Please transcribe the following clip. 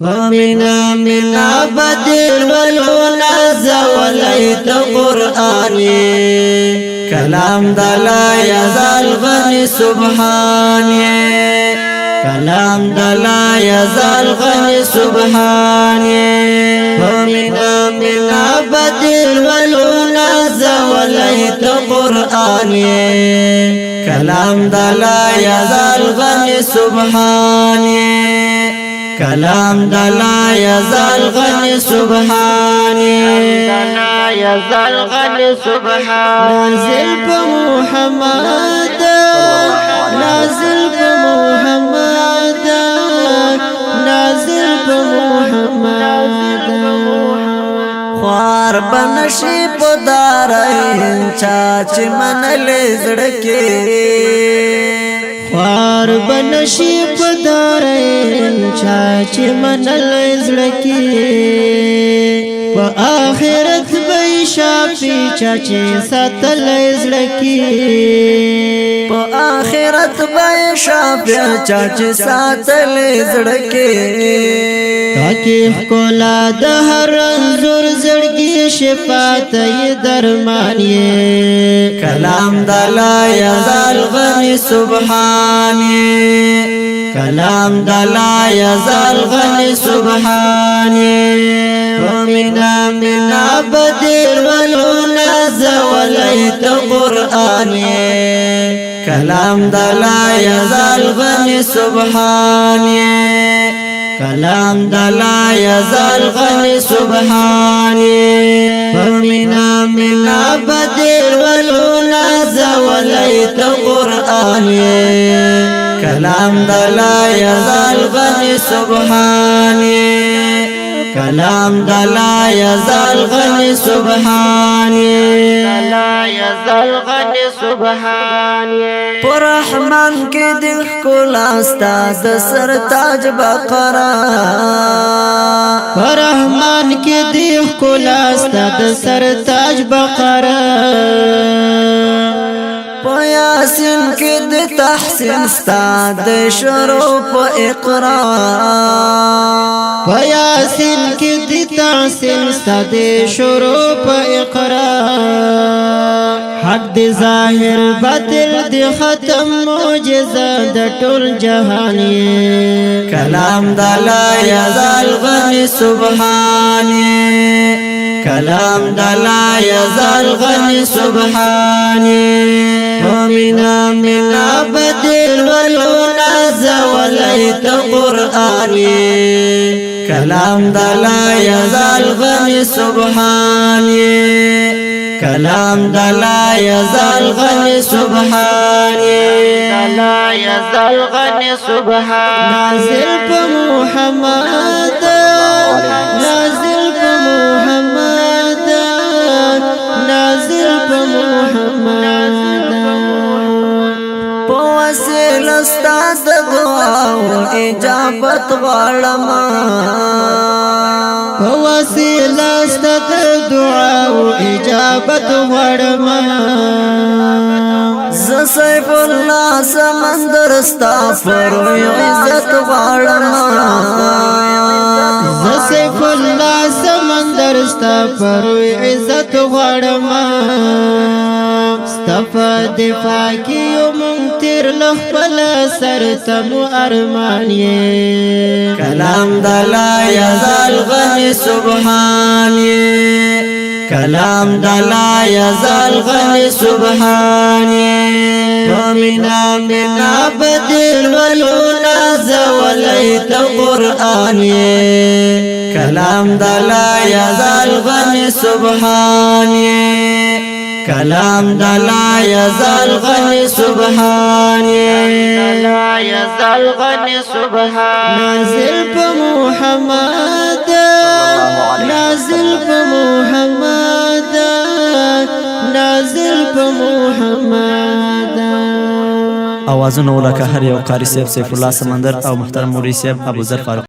ومنا منا بدل والولا وليت قرآني كلام لا يزال غني سبحاني كلام لا يزال غني سبحاني ومنا منا بدل والولا وليت قرآني كلام لا يزال غني سبحاني كلام لا يزال غني سبحاني لا يزال غني سبحاني نازل بمحمد نازل بمحمد نازل بمحمد خوار بنشي پدارين چاچ من لزڑکے خوار بنشي پدارين چاچ من لزڑکے په آخرت به شافي چاچ ساتل لزڑکے په آخرت به شافي چاچ ساتل لزڑکے تاکي کولا د هر انزور زړګي شفاعت ي درمان ي كلام لا يزال غني سبحاني كلام لا يزال غني سبحاني ومنا منا بدر والولا وليت قرآني كلام لا يزال غني سبحاني كلام لا يزال غني سبحاني ومنا منا بدر والولا وليت قرآني كلام لا يزال غني سبحاني كلام لا يزال غني سبحاني لا يزال غني سبحاني پرحمان کې د ښکلا استاد سرتاج بقرا پرحمان کې د ښکلا استاد سرتاج بقرا پياسين کې د تحسين استاد شروع په اقرا پياسين کې د تحسين استاد شروع په اقرا حق دی ظاهر باطل دی ختم معجزه د ټول جهان کلام لا يزال غني سبحاني كلام لا يزال غني سبحاني ومنا منا بدل والولا وليت قرآني كلام لا يزال غني سبحاني كلام لا يزال غني سبحاني لا يزال غني سبحاني نازل بمحمد نازل بمحمد نازل بمحمد بوسيل استاد دعا و اجابت غړما بوسيل استاد دعا و اجابت غړما سيف الله سمندر استغفر عزت غړما سيف الله سمندر استغفر عزت غړما استفا دفاع کیو منتر لخبل سر تم ارمان یہ کلام لا يزال غني سبحاني كلام لا يزال غني سبحاني ومنا منا بدل والولا وليت قرآني كلام لا يزال غني سبحاني كلام لا يزال غني سبحاني لا يزال غني سبحاني نازل بمحمد نازل بمحمد نازل بمحمد اوازونه ولکه هر یو قاری صاحب سیف الله سمندر او محترم مولوی صاحب ابو ذر فاروق